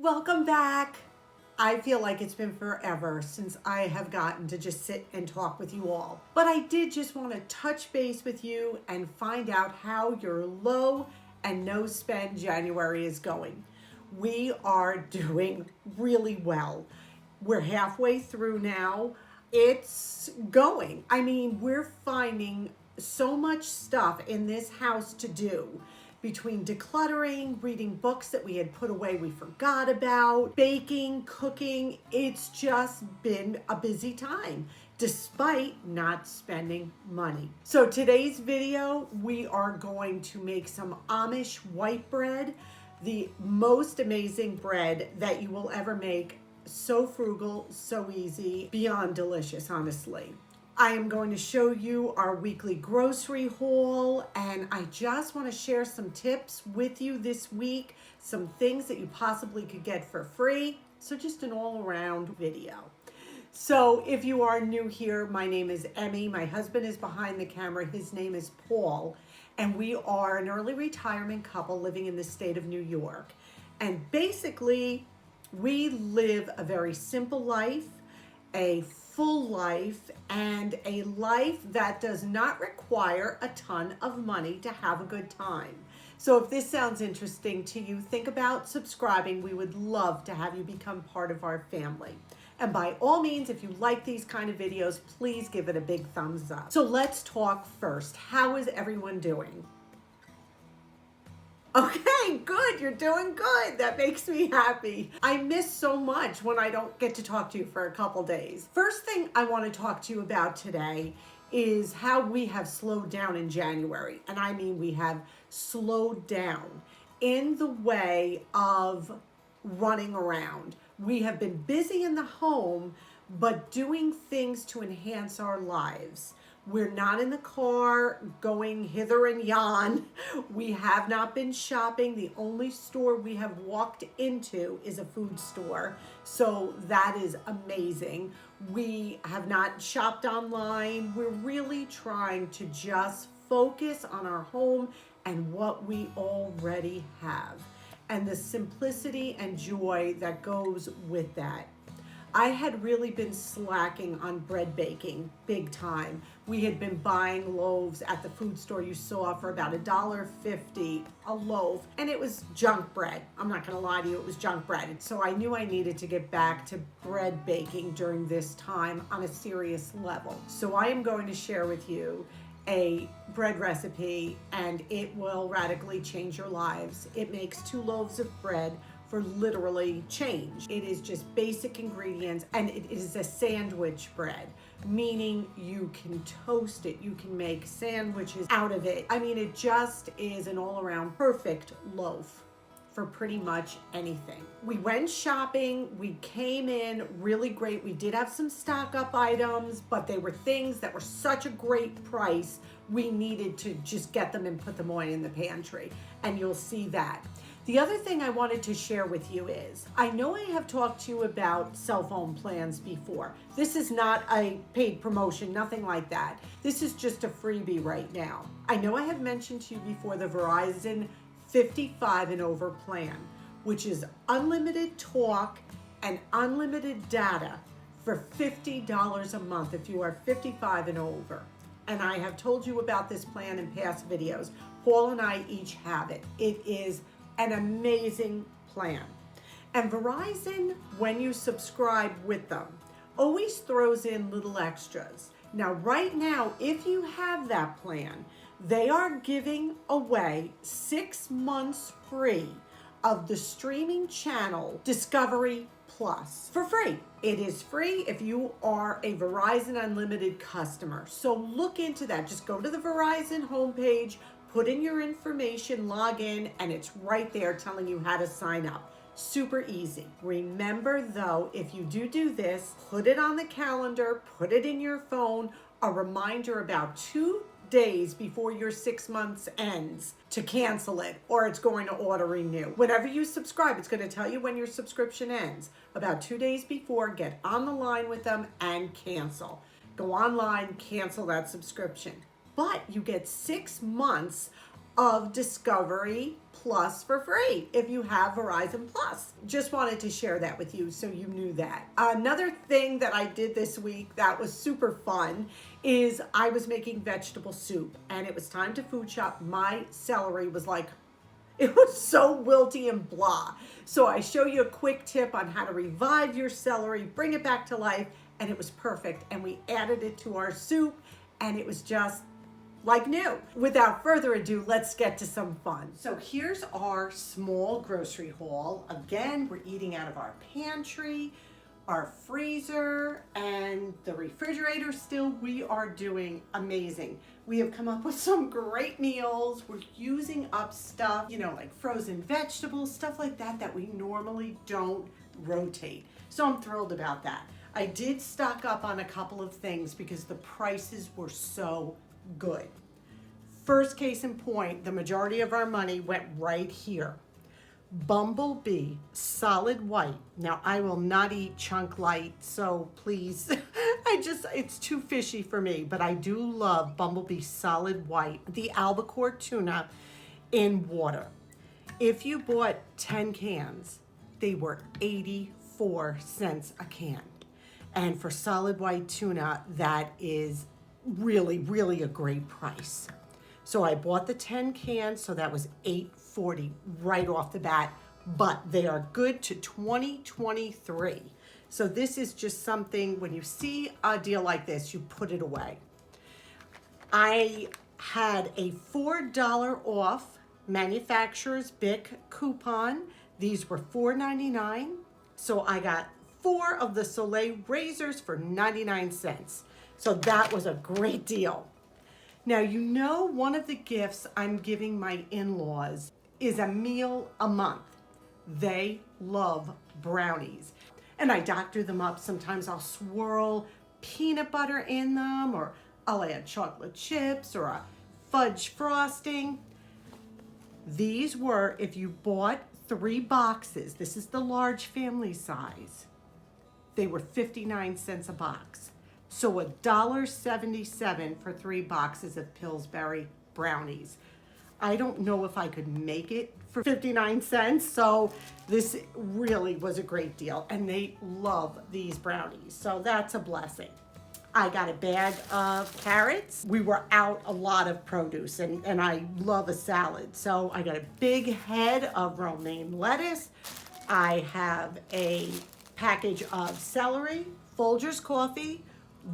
Welcome back. I feel like it's been forever since I have gotten to just sit and talk with you all. But I did just want to touch base with you and find out how your low and no spend January is going. We are doing really well. We're halfway through now. It's going. I mean, we're finding so much stuff in this house to do between decluttering, reading books that we had put away we forgot about, baking, cooking. It's just been a busy time despite not spending money. So today's video, we are going to make some Amish white bread, the most amazing bread that you will ever make. So frugal, so easy, beyond delicious, honestly. I am going to show you our weekly grocery haul, and I just want to share some tips with you this week, some things that you possibly could get for free. So just an all-around video. So if you are new here, my name is Emmy. My husband is behind the camera. His name is Paul, and we are an early retirement couple living in the state of New York. And basically, we live a very simple life, a full life, and a life that does not require a ton of money to have a good time. So if this sounds interesting to you, think about subscribing. We would love to have you become part of our family. And by all means, if you like these kind of videos, please give it a big thumbs up. So let's talk first. How is everyone doing? Okay, good. You're doing good. That makes me happy. I miss so much when I don't get to talk to you for a couple days. First thing I want to talk to you about today is how we have slowed down in January. And I mean, we have slowed down in the way of running around. We have been busy in the home, but doing things to enhance our lives. We're not in the car going hither and yon. We have not been shopping. The only store we have walked into is a food store. So that is amazing. We have not shopped online. We're really trying to just focus on our home and what we already have, and the simplicity and joy that goes with that. I had really been slacking on bread baking big time. We had been buying loaves at the food store you saw for about $1.50 a loaf, and it was junk bread. I'm not gonna lie to you, it was junk bread. So I knew I needed to get back to bread baking during this time on a serious level. So I am going to share with you a bread recipe, and it will radically change your lives. It makes 2 loaves of bread for literally change. It is just basic ingredients, and it is a sandwich bread, meaning you can toast it, you can make sandwiches out of it. I mean, it just is an all-around perfect loaf for pretty much anything. We went shopping, we came in really great. We did have some stock up items, but they were things that were such a great price, we needed to just get them and put them away in the pantry, and you'll see that. The other thing I wanted to share with you is, I know I have talked to you about cell phone plans before. This is not a paid promotion, nothing like that. This is just a freebie right now. I know I have mentioned to you before the Verizon 55 and over plan, which is unlimited talk and unlimited data for $50 a month if you are 55 and over. And I have told you about this plan in past videos. Paul and I each have it. It is an amazing plan. And Verizon, when you subscribe with them, always throws in little extras. Now, right now, if you have that plan, they are giving away 6 months free of the streaming channel Discovery Plus for free. It is free if you are a Verizon Unlimited customer. So look into that. Just go to the Verizon homepage, put in your information, log in, and it's right there telling you how to sign up. Super easy. Remember though, if you do this, put it on the calendar, put it in your phone, a reminder about 2 days before your 6 months ends to cancel it, or it's going to auto renew. Whenever you subscribe, it's going to tell you when your subscription ends. About 2 days before, get on the line with them and cancel. Go online, cancel that subscription. But you get 6 months of Discovery Plus for free if you have Verizon Plus. Just wanted to share that with you so you knew that. Another thing that I did this week that was super fun is I was making vegetable soup, and it was time to food shop. My celery was like, it was so wilty and blah. So I show you a quick tip on how to revive your celery, bring it back to life, and it was perfect. And we added it to our soup, and it was just like new. Without further ado, let's get to some fun. So here's our small grocery haul. Again, we're eating out of our pantry, our freezer, and the refrigerator still. We are doing amazing. We have come up with some great meals. We're using up stuff, like frozen vegetables, stuff like that, that we normally don't rotate. So I'm thrilled about that. I did stock up on a couple of things because the prices were so good. First case in point, the majority of our money went right here. Bumblebee solid white. Now I will not eat chunk light, so please, it's too fishy for me, but I do love Bumblebee solid white, the albacore tuna in water. If you bought 10 cans, they were 84 cents a can. And for solid white tuna, that is really, really a great price. So I bought the 10 cans, so that was $8.40 right off the bat, but they are good to 2023. So this is just something, when you see a deal like this, you put it away. I had a $4 off manufacturer's BIC coupon. These were $4.99. So I got 4 of the Soleil razors for 99 cents. So that was a great deal. Now, one of the gifts I'm giving my in-laws is a meal a month. They love brownies. And I doctor them up. Sometimes I'll swirl peanut butter in them, or I'll add chocolate chips or a fudge frosting. These were, if you bought 3 boxes, this is the large family size, they were 59 cents a box. So $1.77 for 3 boxes of Pillsbury brownies. I don't know if I could make it for 59 cents, so this really was a great deal. And they love these brownies, so that's a blessing. I got a bag of carrots. We were out a lot of produce, and I love a salad. So I got a big head of romaine lettuce. I have a package of celery. Folgers coffee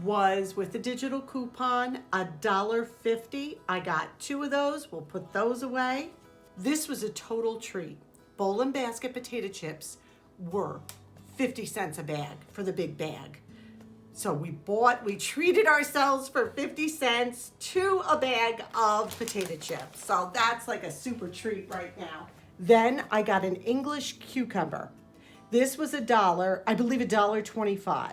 was, with the digital coupon, $1.50. I got 2 of those. We'll put those away. This was a total treat. Bowl and basket potato chips were 50 cents a bag for the big bag. So we treated ourselves for 50 cents to a bag of potato chips. So that's like a super treat right now. Then I got an English cucumber. This was $1, I believe $1.25.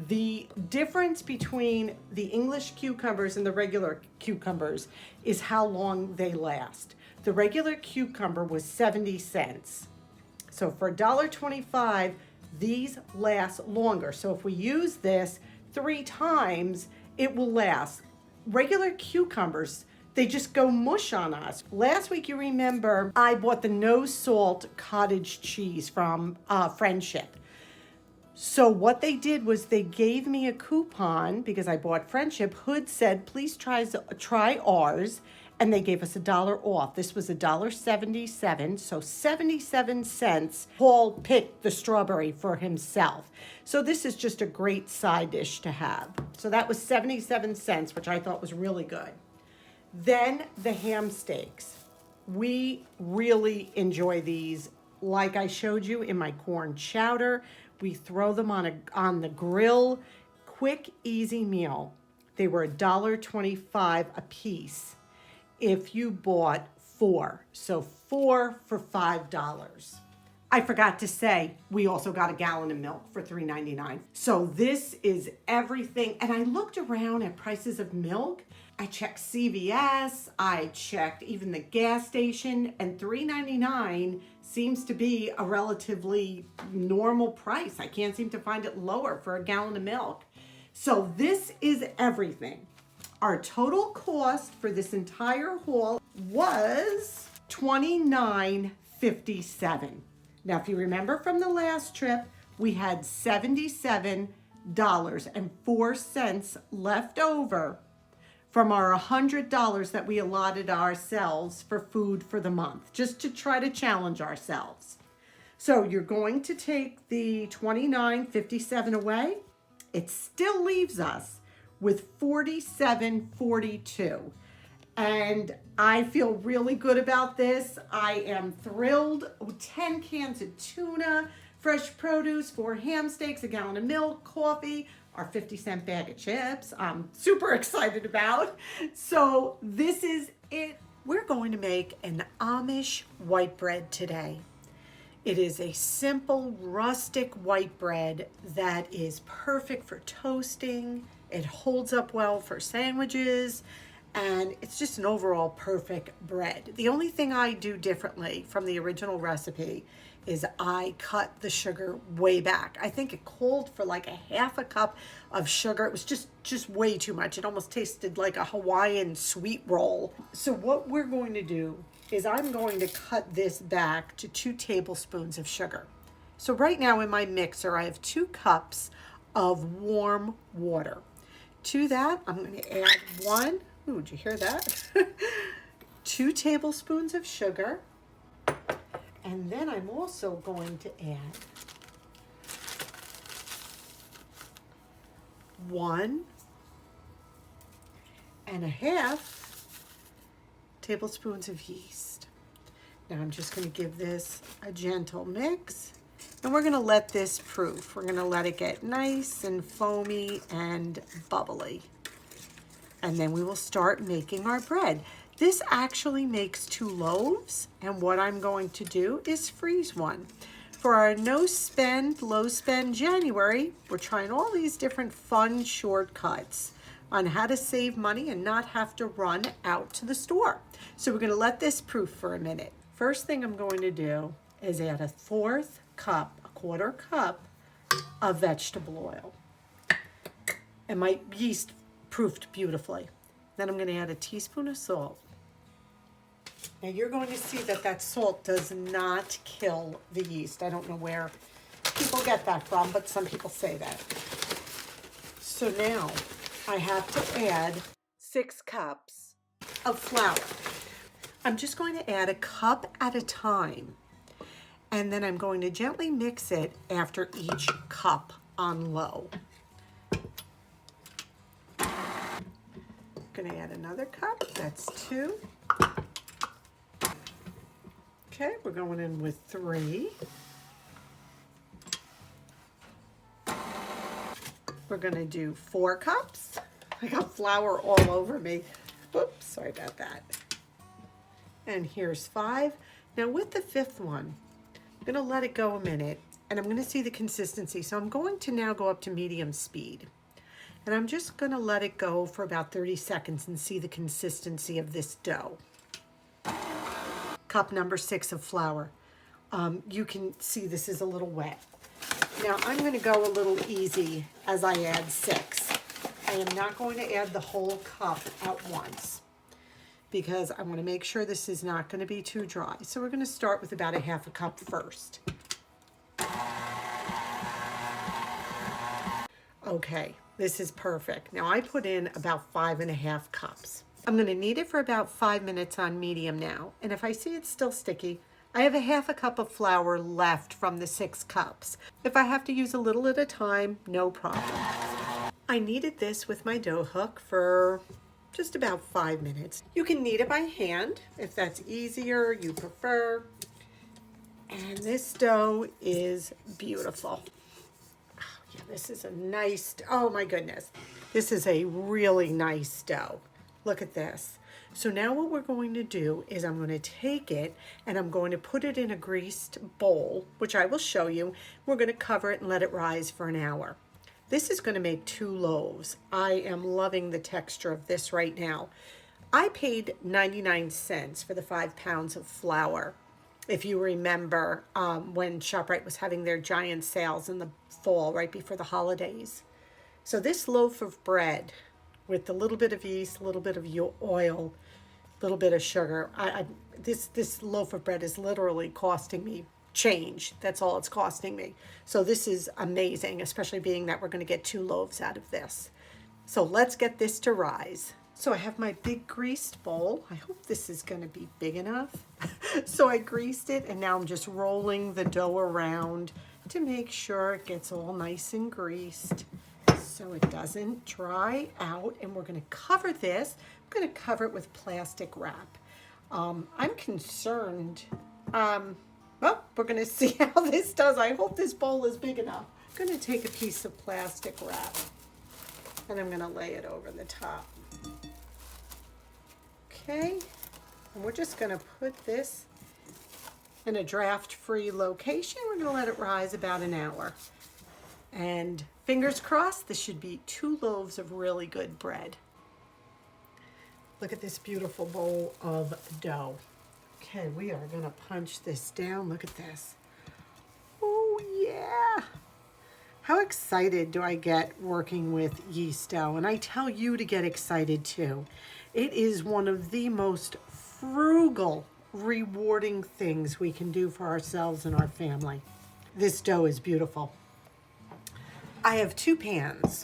The difference between the English cucumbers and the regular cucumbers is how long they last. The regular cucumber was 70 cents. So for $1.25, these last longer. So if we use this 3 times, it will last. Regular cucumbers, they just go mush on us. Last week, you remember, I bought the no salt cottage cheese from Friendship. So what they did was they gave me a coupon because I bought Friendship. Hood said, please try ours. And they gave us $1 off. This was $1.77, so 77 cents. Paul picked the strawberry for himself. So this is just a great side dish to have. So that was 77 cents, which I thought was really good. Then the ham steaks. We really enjoy these. Like I showed you in my corn chowder, we throw them on the grill. Quick, easy meal. They were $1.25 a piece if you bought 4. So 4 for $5. I forgot to say, we also got a gallon of milk for $3.99. So this is everything. And I looked around at prices of milk. I checked CVS, I checked even the gas station, and $3.99 seems to be a relatively normal price. I can't seem to find it lower for a gallon of milk. So this is everything. Our total cost for this entire haul was $29.57. Now, if you remember from the last trip, we had $77.04 left over from our $100 that we allotted ourselves for food for the month, just to try to challenge ourselves. So you're going to take the $29.57 away. It still leaves us with $47.42. And I feel really good about this. I am thrilled. 10 cans of tuna, fresh produce, 4 ham steaks, a gallon of milk, coffee, our 50-cent bag of chips. I'm super excited about. So this is it. We're going to make an Amish white bread today. It is a simple, rustic white bread that is perfect for toasting. It holds up well for sandwiches, and it's just an overall perfect bread. The only thing I do differently from the original recipe is I cut the sugar way back. I think it called for like a half a cup of sugar. It was just way too much. It almost tasted like a Hawaiian sweet roll. So what we're going to do is I'm going to cut this back to 2 tablespoons of sugar. So right now in my mixer, I have 2 cups of warm water. To that, I'm going to add ooh, did you hear that? 2 tablespoons of sugar. And then I'm also going to add 1.5 tablespoons of yeast. Now I'm just going to give this a gentle mix, and we're going to let this proof. We're going to let it get nice and foamy and bubbly. And then we will start making our bread. This actually makes 2 loaves, and what I'm going to do is freeze one. For our no spend, low spend January, we're trying all these different fun shortcuts on how to save money and not have to run out to the store. So we're going to let this proof for a minute. First thing I'm going to do is add a 1/4 cup of vegetable oil. And my yeast proofed beautifully. Then I'm going to add a teaspoon of salt. Now you're going to see that that salt does not kill the yeast. I don't know where people get that from, but some people say that. So now I have to add 6 cups of flour. I'm just going to add a cup at a time. And then I'm going to gently mix it after each cup on low. Going to add another cup. That's 2. Okay, we're going in with 3. We're going to do 4 cups. I got flour all over me. Oops, sorry about that. And here's 5. Now with the 5th one, I'm going to let it go a minute, and I'm going to see the consistency. So I'm going to now go up to medium speed. And I'm just going to let it go for about 30 seconds and see the consistency of this dough. Cup number 6 of flour. You can see this is a little wet. Now I'm going to go a little easy as I add 6. I am not going to add the whole cup at once because I want to make sure this is not going to be too dry. So we're going to start with about a 1/2 cup first. Okay, this is perfect. Now I put in about 5.5 cups. I'm going to knead it for about 5 minutes on medium now. And if I see it's still sticky, I have a 1/2 cup of flour left from the 6 cups. If I have to use a little at a time, no problem. I kneaded this with my dough hook for just about 5 minutes. You can knead it by hand if that's easier, you prefer. And this dough is beautiful. Oh, yeah, this is a nice, oh my goodness. This is a really nice dough. Look at this. So now what we're going to do is I'm going to take it and I'm going to put it in a greased bowl, which I will show you. We're going to cover it and let it rise for an hour. This is going to make 2 loaves. I am loving the texture of this right now. I paid 99 cents for the 5 pounds of flour. If you remember when ShopRite was having their giant sales in the fall right before the holidays. So this loaf of bread with a little bit of yeast, a little bit of oil, a little bit of sugar. This loaf of bread is literally costing me change. That's all it's costing me. So this is amazing, especially being that we're going to get 2 loaves out of this. So let's get this to rise. So I have my big greased bowl. I hope this is going to be big enough. So I greased it, and now I'm just rolling the dough around to make sure it gets all nice and greased so it doesn't dry out. And we're going to cover this. I'm going to cover it with plastic wrap. I'm concerned. Well, we're going to see how this does. I hope this bowl is big enough. I'm going to take a piece of plastic wrap and I'm going to lay it over the top. Okay, and we're just going to put this in a draft-free location. We're going to let it rise about an hour. And fingers crossed, this should be 2 loaves of really good bread. Look at this beautiful bowl of dough. Okay, we are going to punch this down. Look at this. Oh, yeah. How excited do I get working with yeast dough? And I tell you to get excited too. It is one of the most frugal, rewarding things we can do for ourselves and our family. This dough is beautiful. I have 2 pans.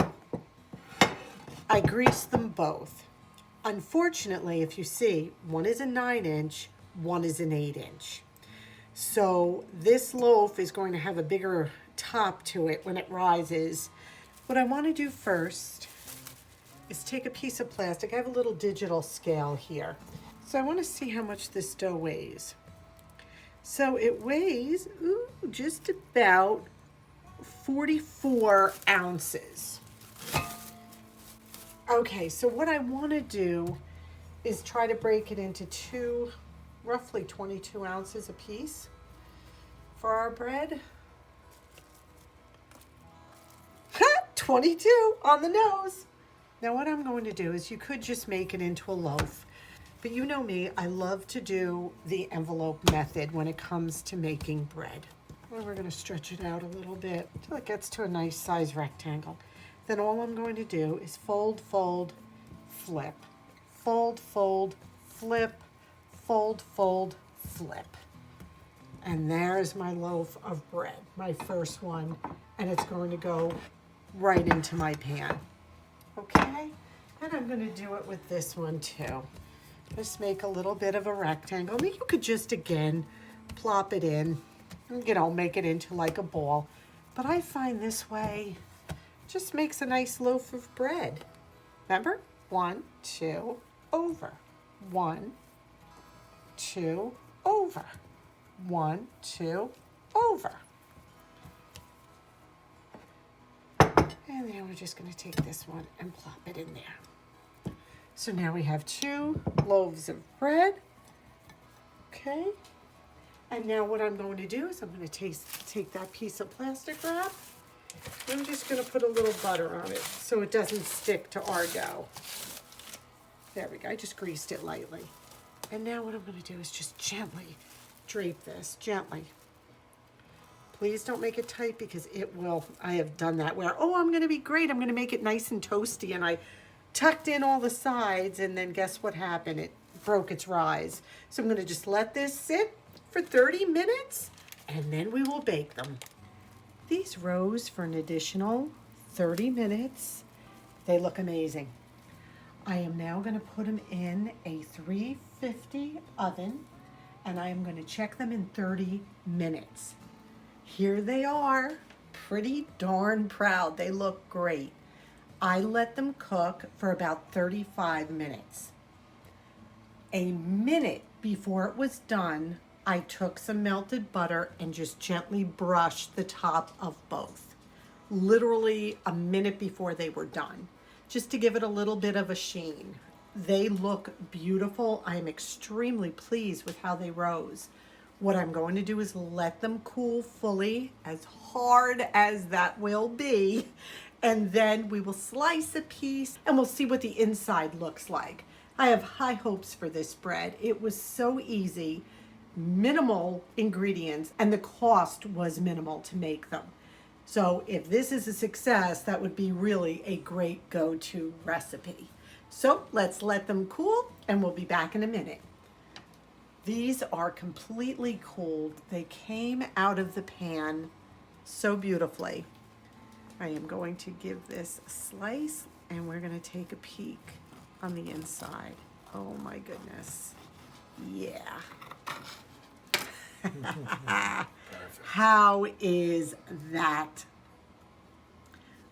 I grease them both. Unfortunately, if you see, one is a 9-inch, one is an 8-inch. So this loaf is going to have a bigger top to it when it rises. What I want to do first is take a piece of plastic. I have a little digital scale here. So I want to see how much this dough weighs. So it weighs just about 44 ounces. Okay, so what I want to do is try to break it into 2, roughly 22 ounces a piece for our bread. 22 on the nose. Now what I'm going to do is, you could just make it into a loaf, but you know me, I love to do the envelope method when it comes to making bread. Well, we're going to stretch it out a little bit until it gets to a nice size rectangle. Then all I'm going to do is fold, fold, flip. Fold, fold, flip, fold, fold, flip. And there's my loaf of bread, my first one, and it's going to go right into my pan. Okay, and I'm going to do it with this one too. Just make a little bit of a rectangle. I mean, you could just, again, plop it in, you know, make it into like a ball. But I find this way just makes a nice loaf of bread. Remember? 1, 2, over. 1, 2, over. 1, 2, over. And then we're just going to take this one and plop it in there. So now we have 2 loaves of bread. Okay. And now what I'm going to do is I'm going to take that piece of plastic wrap. I'm just going to put a little butter on it so it doesn't stick to our dough. There we go. I just greased it lightly. And now what I'm going to do is just gently drape this, gently. Please don't make it tight, because it will. I have done that where, oh, I'm going to be great. I'm going to make it nice and toasty. And I tucked in all the sides, and then guess what happened? It broke its rise. So I'm going to just let this sit for 30 minutes, and then we will bake them. These rose for an additional 30 minutes. They look amazing. I am now going to put them in a 350 oven, and I am going to check them in 30 minutes. Here they are, pretty darn proud. They look great. I let them cook for about 35 minutes. A minute before it was done, I took some melted butter and just gently brushed the top of both. Literally a minute before they were done, just to give it a little bit of a sheen. They look beautiful. I am extremely pleased with how they rose. What I'm going to do is let them cool fully, as hard as that will be, and then we will slice a piece and we'll see what the inside looks like. I have high hopes for this bread. It was so easy, minimal ingredients, and the cost was minimal to make them. So if this is a success, that would be really a great go-to recipe. So let's let them cool and we'll be back in a minute. These are completely cooled. They came out of the pan so beautifully. I am going to give this a slice and we're going to take a peek on the inside. Oh my goodness. Yeah. How is that?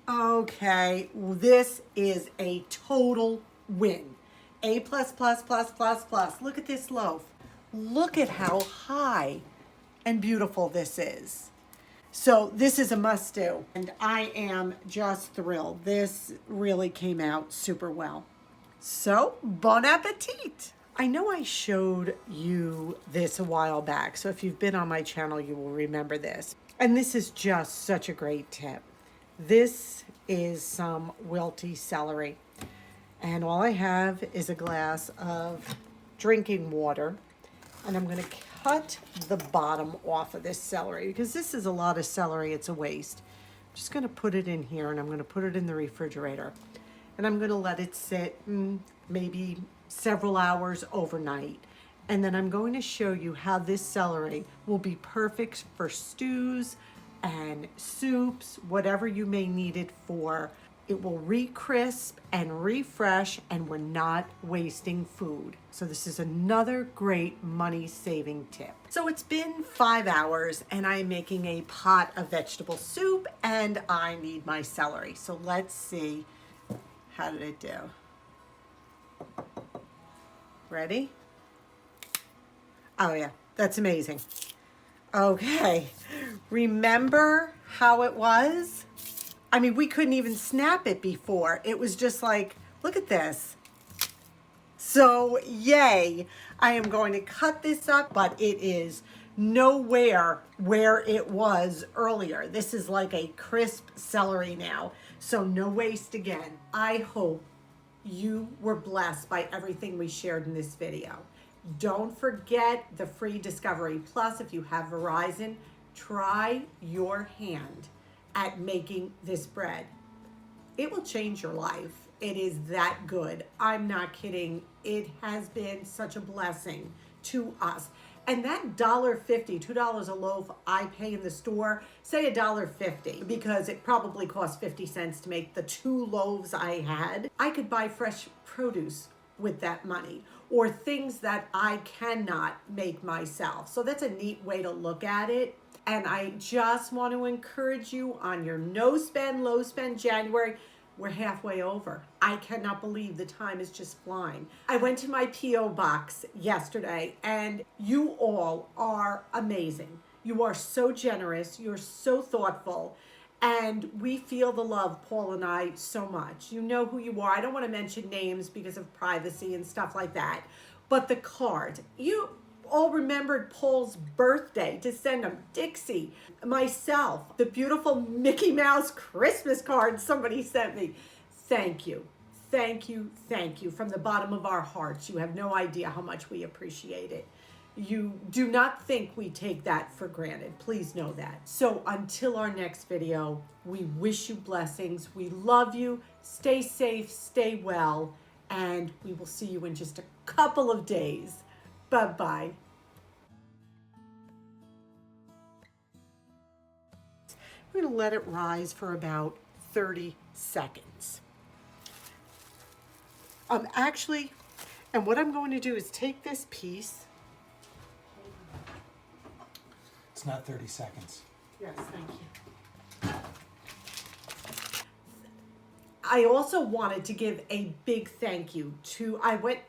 Okay, this is a total win. A plus plus plus plus plus. Look at this loaf. Look at how high and beautiful this is. So this is a must do, and I am just thrilled. This really came out super well. So, bon appetit. I know I showed you this a while back, so if you've been on my channel, you will remember this. And this is just such a great tip. This is some wilty celery. And all I have is a glass of drinking water. And I'm going to cut the bottom off of this celery because this is a lot of celery. It's a waste. I'm just going to put it in here and I'm going to put it in the refrigerator. And I'm going to let it sit maybe several hours overnight. And then I'm going to show you how this celery will be perfect for stews and soups, whatever you may need it for. It will re-crisp and refresh, and we're not wasting food. So this is another great money-saving tip. So it's been 5 hours, and I'm making a pot of vegetable soup, and I need my celery. So let's see, how did it do? Ready? Oh yeah, that's amazing. Okay, remember how it was? I mean, we couldn't even snap it before. It was just like, look at this. So, yay. I am going to cut this up, but it is nowhere where it was earlier. This is like a crisp celery now. So, no waste again. I hope you were blessed by everything we shared in this video. Don't forget the free Discovery Plus. If you have Verizon, try your hand at making this bread. It will change your life. It is that good. I'm not kidding. It has been such a blessing to us. And that $1.50, $2 a loaf I pay in the store, say $1.50, because it probably cost 50 cents to make the 2 loaves I had. I could buy fresh produce with that money, or things that I cannot make myself. So that's a neat way to look at it. And I just want to encourage you on your no spend, low spend January. We're halfway over. I cannot believe the time is just flying. I went to my P.O. box yesterday, and you all are amazing. You are so generous. You're so thoughtful. And we feel the love, Paul and I, so much. You know who you are. I don't want to mention names because of privacy and stuff like that. But the card, you all remembered Paul's birthday to send him. Dixie, myself, the beautiful Mickey Mouse Christmas card somebody sent me. Thank you. Thank you. Thank you. From the bottom of our hearts. You have no idea how much we appreciate it. You do not think we take that for granted. Please know that. So until our next video, we wish you blessings. We love you. Stay safe, stay well, and we will see you in just a couple of days. Bye-bye. We're going to let it rise for about 30 seconds. And what I'm going to do is take this piece. It's not 30 seconds. Yes, thank you. I also wanted to give a big thank you to, I went